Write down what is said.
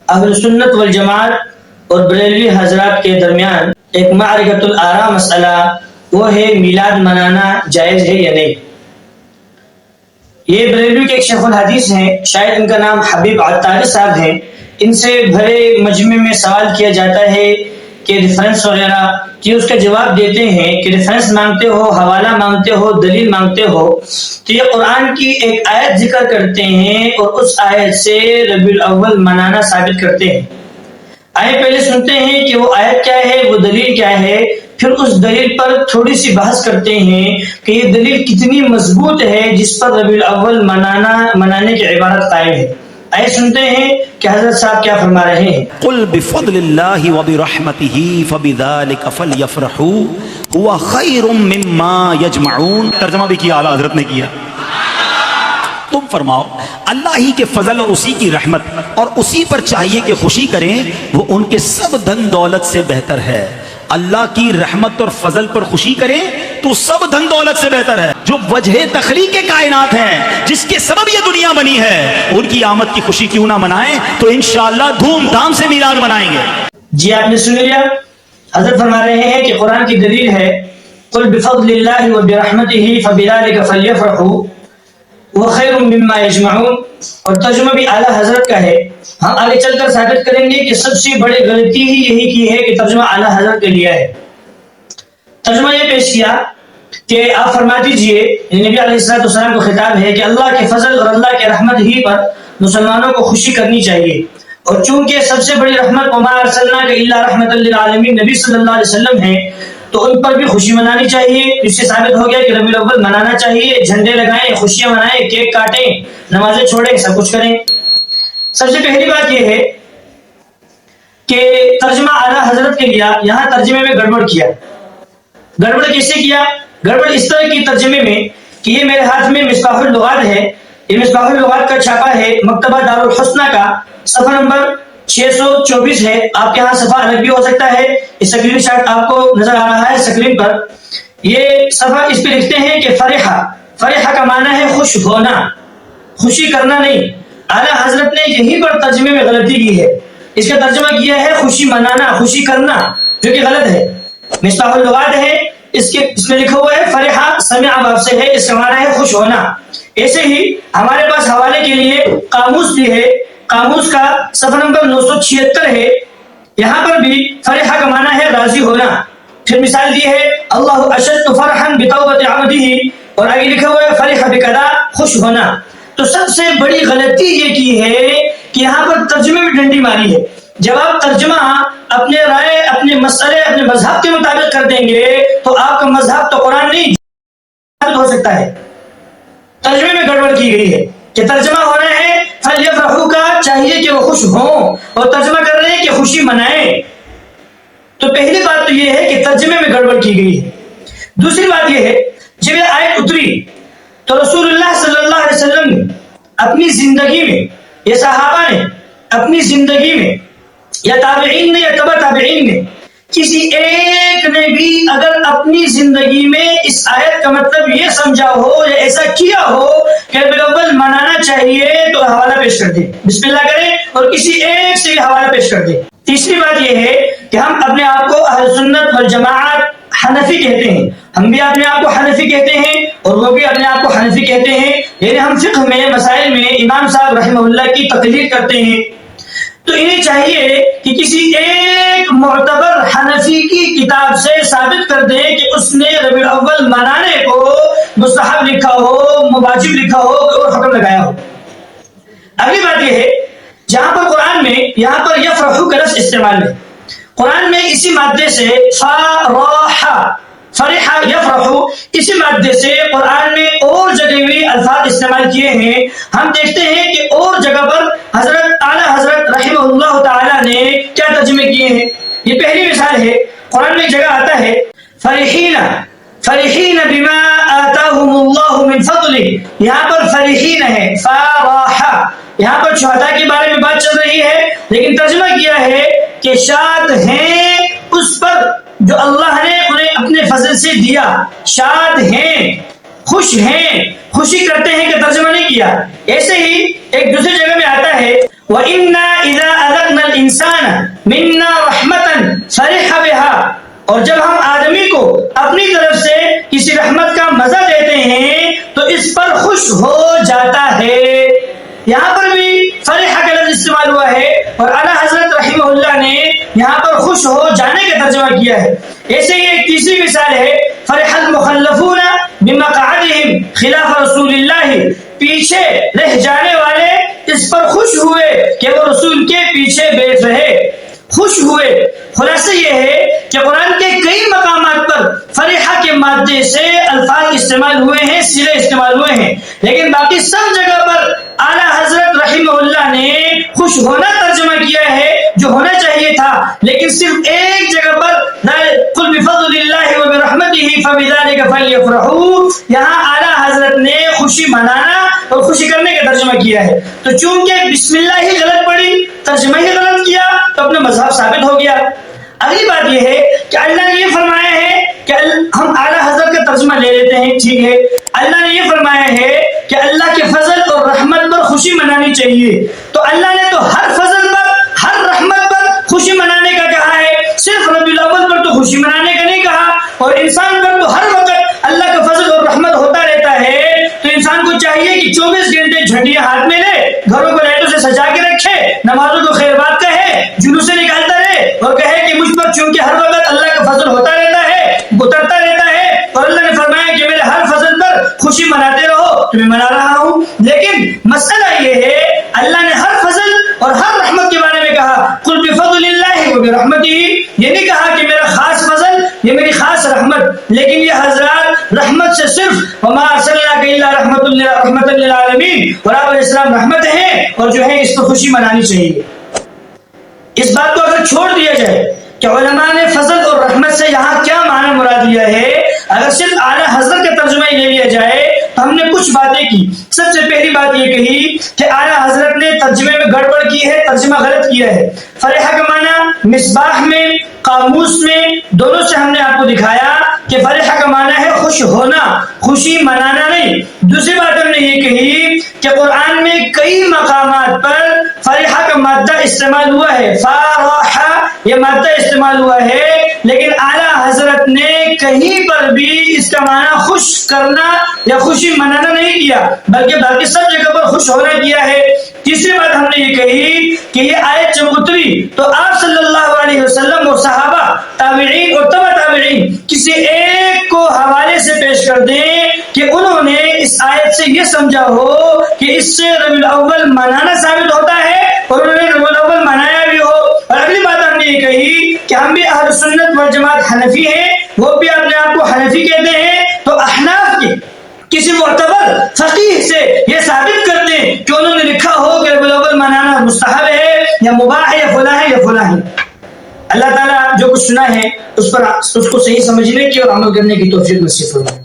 اہل سنت والجماعت اور بریلوی حضرات کے درمیان ایک معرکۃ الآراء مسئلہ وہ ہے میلاد منانا جائز ہے یا نہیں۔ یہ بریلوی کے ایک شیخ الحدیث ہیں، شاید ان کا نام حبیب عطاری صاحب ہیں۔ ان سے بھرے مجمع میں سوال کیا جاتا ہے کہ ریفرنس وغیرہ کہ اس کا جواب دیتے ہیں کہ ریفرنس مانگتے ہو، حوالہ مانگتے ہو، دلیل مانگتے ہو، تو یہ قرآن کی ایک آیت ذکر کرتے ہیں اور اس آیت سے ربیع الاول منانا ثابت کرتے ہیں۔ آئے پہلے سنتے ہیں کہ وہ آیت کیا ہے، وہ دلیل کیا ہے، پھر اس دلیل پر تھوڑی سی بحث کرتے ہیں کہ یہ دلیل کتنی مضبوط ہے جس پر ربیع الاول منانے کی عبارت قائم ہے۔ آئے سنتے ہیں کہ حضرت صاحب کیا فرما رہے ہیں۔ قل بفضل اللہ وبرحمتہ فبذلک فلیفرحوا هو خیر مما یجمعون۔ ترجمہ بھی کیا اعلیٰ حضرت نے کیا۔ تم فرماؤ اللہ ہی کے فضل اور اسی کی رحمت اور اسی پر چاہیے کہ خوشی کریں، وہ ان کے سب دھن دولت سے بہتر ہے۔ اللہ کی رحمت اور فضل پر خوشی کریں تو سب دھن دولت سے بہتر ہے۔ جو وجہ تخلیق کائنات ہیں، جس کے سبب یہ دنیا بنی ہے، ان کی آمد کی خوشی کیوں نہ منائیں تو انشاءاللہ دھوم دھام سے میلاد منائیں گے۔ جی آپ نے سن لیا، حضرت فرما رہے ہیں کہ قرآن کی دلیل ہے قل بفضل اللہ وبرحمتہ فبذلک فلیفرحوا وخیر مما یجمعون، اور ترجمہ بھی اعلیٰ حضرت کا ہے۔ ہم آگے چل کر ثابت کریں گے کہ سب سے بڑی غلطی ہی یہی کی ہے کہ ترجمہ اعلیٰ حضرت نے لیا ہے۔ ترجمہ یہ پیش کیا کہ آپ فرما دیجئے، نبی علیہ السلام کو خطاب ہے کہ اللہ کے فضل اور اللہ کے رحمت ہی پر مسلمانوں کو خوشی کرنی چاہیے، اور چونکہ سب سے بڑی رحمت وما ارسلناک الا رحمۃ للعالمین نبی صلی اللہ علیہ وسلم ہے، تو ان پر بھی خوشی منانی چاہیے۔ اس سے ثابت ہو گیا کہ ربیع الاول منانا چاہیے، جھنڈے لگائیں، خوشیاں منائیں، کیک کاٹیں، نمازیں چھوڑیں، سب کچھ کریں۔ سب سے پہلی بات یہ ہے کہ ترجمہ اعلیٰ حضرت کے لیا، یہاں ترجمے میں گڑبڑ کیا۔ گڑبڑ کیسے کیا؟ گڑبڑ اس طرح کی ترجمے میں کہ یہ میرے ہاتھ میں مصباح اللغات ہے، یہ مصباح اللغات کا چھاپا ہے مکتبہ دارالحسنہ کا، صفحہ نمبر 624 ہے۔ آپ کے ہاں صفحہ الگ بھی ہو سکتا ہے، اس اسکرین شاٹ آپ کو نظر آ رہا ہے اسکرین پر۔ یہ صفحہ اس پہ لکھتے ہیں کہ فرحہ، فرحہ کا معنی ہے خوش ہونا، خوشی کرنا نہیں۔ اعلیٰ حضرت نے یہیں پر ترجمے میں غلطی کی ہے، اس کا ترجمہ کیا ہے خوشی منانا، خوشی کرنا، جو کہ غلط ہے۔ مصباح اللغات ہے، اس میں لکھا ہوا ہے فرحہ سمع باب سے ہے، اس کا معنی ہے خوش ہونا۔ ایسے ہی ہمارے پاس حوالے کے لیے قاموس بھی ہے، قاموس کا صفحہ نمبر 976 ہے، یہاں پر بھی فرحہ کا معنی ہے راضی ہونا۔ پھر مثال دی ہے اللہ اشد فرحا بتوبۃ عبدہ، اور آگے لکھا ہوا ہے فرح بکذا، خوش ہونا۔ تو سب سے بڑی غلطی یہ کی ہے کہ یہاں پر ترجمے میں ڈنڈی ماری ہے۔ جب آپ ترجمہ اپنے رائے، اپنے مسئلے، اپنے مذہب کے مطابق کر دیں گے تو آپ کا مذہب تو قرآن نہیں ثابت ہو سکتا ہے۔ ترجمے میں گڑبڑ کی گئی ہے کہ ترجمہ ہو رہا ہے فلیفرحوا کا، چاہیے کہ وہ خوش ہوں، اور ترجمہ کر رہے ہیں کہ خوشی منائیں۔ تو پہلی بات تو یہ ہے کہ ترجمے میں گڑبڑ کی گئی ہے۔ دوسری بات یہ ہے جب یہ آیت اتری تو رسول اللہ صلی اللہ علیہ وسلم نے اپنی زندگی میں، یہ صحابہ نے اپنی زندگی میں، یا تابعین نے یا تبع تابعین نے، کسی ایک نے بھی اگر اپنی زندگی میں اس آیت کا مطلب یہ سمجھا ہو یا ایسا کیا ہو کہ ربیع الاول منانا چاہیے تو حوالہ پیش کر دیں، بسم اللہ کریں اور کسی ایک سے حوالہ پیش کر دیں۔ تیسری بات یہ ہے کہ ہم اپنے آپ کو اہل سنت والجماعت حنفی کہتے ہیں، ہم بھی اپنے آپ کو حنفی کہتے ہیں اور وہ بھی اپنے آپ کو حنفی کہتے ہیں، یعنی ہم فقہ میں، مسائل میں امام صاحب رحمہ اللہ کی تقلید کرتے ہیں۔ تو انہیں چاہیے کہ کسی ایک معتبر حنفی کی کتاب سے ثابت کر دیں کہ اس نے ربیع الاول منانے کو مستحب لکھا ہو، واجب لکھا ہو اور حکم لگایا ہو۔ اگلی بات یہ ہے جہاں پر قرآن میں یہاں پر یفرحوا کا لفظ استعمال ہے، قرآن میں اسی مادے سے فرح یفرحوا، اسی مادے سے قرآن میں اور جگہ بھی الفاظ استعمال کیے ہیں۔ ہم دیکھتے ہیں کہ اور جگہ پر حضرت اعلیٰ حضرت رحمہ اللہ تعالی نے کیا ترجمے کیے ہیں۔ یہ پہلی مثال ہے، قرآن میں ایک جگہ آتا ہے فرحین بما آتاہم اللہ من فضلہ، یہاں پر فرحین ہے، فرح، یہاں پر شہداء کے بارے میں بات چل رہی ہے، لیکن ترجمہ کیا ہے کہ شاد ہیں اس پر جو اللہ نے انہیں اپنے فضل سے دیا، شاد ہیں، خوش ہیں، خوشی کرتے ہیں کہ ترجمہ نہیں کیا۔ ایسے ہی ایک دوسری جگہ میں آتا ہے وَإِنَّا إِذَا أَذَقْنَا الانسان منا رحمتن فرح بها، اور جب ہم آدمی کو اپنی طرف سے کسی رحمت کا مزہ دیتے ہیں تو اس پر خوش ہو جاتا ہے۔ یہاں پر بھی فرح کا لفظ استعمال ہوا ہے، اور اعلیٰ حضرت رحمہ اللہ نے یہاں پر خوش ہو جانے کا ترجمہ کیا ہے۔ ایسے ہی ایک تیسری مثال ہے، فرح المخلفون بمقعدہم خلاف رسول اللہ، پیچھے رہ جانے والے اس پر خوش ہوئے کہ وہ رسول کے پیچھے بیٹھ رہے، خوش ہوئے۔ خلاصہ یہ ہے کہ قرآن کے کئی مقامات پر فرحہ کے مادے سے الفاظ استعمال ہوئے ہیں، صیغے استعمال ہوئے ہیں، لیکن باقی سب جگہ پر اعلیٰ حضرت رحمہ اللہ نے خوش ہونا ترجمہ کیا ہے جو ہونا چاہیے تھا، لیکن صرف ایک جگہ پر قل بفضل اللہ وبرحمتہ فبذلک فلیفرحوا، یہاں اعلیٰ حضرت نے خوشی منانا اور خوشی کرنے کا ترجمہ کیا ہے۔ تو چونکہ بسم اللہ ہی غلط پڑی، ترجمہ ہی غلط کیا، تو اپنا مذہب ثابت ہو گیا۔ اگلی بات یہ ہے کہ اللہ نے یہ فرمایا ہے کہ ہم اعلیٰ حضرت کا ترجمہ لے لیتے ہیں، ٹھیک ہے، اللہ نے یہ فرمایا ہے کہ اللہ کے فضل اور رحمت پر خوشی منانی چاہیے، تو اللہ نے تو ہر فضل پر، ہر رحمت پر خوشی منانے کا کہا ہے، صرف ربیع الاول پر تو خوشی منانے کا نہیں کہا۔ اور انسان پر تو ہر وقت اللہ کا فضل اور رحمت ہوتا رہتا ہے، تو انسان کو چاہیے کہ 24 گھنٹے جھنڈیاں ہاتھ میں لے، گھروں کو لائٹوں سے سجا کے رکھے، نمازوں کو خیر بات کہے، جلوسیں نکالتا رہے اور کہے کہ مجھ پر چونکہ ہر وقت اللہ کا فضل ہوتا رہتا ہے، اترتا رہتا ہے، اور اللہ نے فرمایا کہ میرے ہر فضل پر خوشی مناتے رہو، تو میں منا رہا ہوں۔ لیکن مسئلہ یہ ہے اللہ نے ہر فضل اور ہر رحمت کے بارے میں کہا قل بفضل اللہ وبرحمتہ، یہ نہیں کہا کہ میرا خاص فضل، یہ میری خاص رحمت، لیکن یہ حضرات رحمت سے صرف وما ارسلناک الا رحمۃ للعالمین، اور آپ علیہ السلام رحمت ہیں، اور جو ہے اس پر خوشی منانی چاہیے۔ اس بات کو اگر چھوڑ دیا جائے کہ علماء نے فضل اور رحمت سے یہاں کیا معنی مراد لیا ہے، اگر صرف اعلیٰ حضرت کا ترجمہ ہی لے لیا جائے تو ہم نے کچھ باتیں کی۔ سب سے پہلی بات یہ کہی کہ اعلیٰ حضرت نے ترجمے میں گڑبڑ کی ہے، ترجمہ غلط کیا ہے۔ فرحہ کا معنی مصباح میں، قاموس میں، دونوں سے ہم نے آپ کو دکھایا کہ فرحہ کا معنی ہے خوش ہونا، خوشی منانا نہیں۔ دوسری بات ہم نے یہ کہی کہ قرآن میں کئی مقامات پر فرحہ کا مادہ استعمال ہوا ہے، فرحہ یہ مادہ استعمال ہوا ہے، لیکن اعلیٰ حضرت نے کہیں پر بھی اس کا معنی خوش کرنا یا خوشی منانا نہیں کیا، بلکہ باقی سب جگہ پر خوش ہونا کیا ہے۔ تیسری بات ہم نے یہ کہی کہ یہ آیت جب اتری تو آپ صلی اللہ علیہ وسلم اور صحابہ، تابعین اور تبع تابعین کسی ایک کو حوالے سے پیش کر دیں کہ انہوں نے اس آیت سے یہ سمجھا ہو کہ اس سے ربیع الاول منانا ثابت ہوتا ہے، اور انہوں نے ربیع الاول منایا بھی ہو۔ اور اگلی بات ہم نے یہ کہی کہ ہم بھی اہل سنت والجماعت حنفی ہیں، وہ بھی اپنے آپ کو حنفی کہتے ہیں، تو احناف کے کسی معتبر فقیہ سے یہ ثابت کر دیں کہ انہوں نے لکھا ہو کہ ربیع الاول منانا مستحب ہے یا مباح ہے یا فلاں ہے یا فلاں ہے۔ اللہ تعالیٰ جو کچھ سنا ہے اس کو صحیح سمجھنے کی اور عمل کرنے کی توفیق نصیب فرمائے۔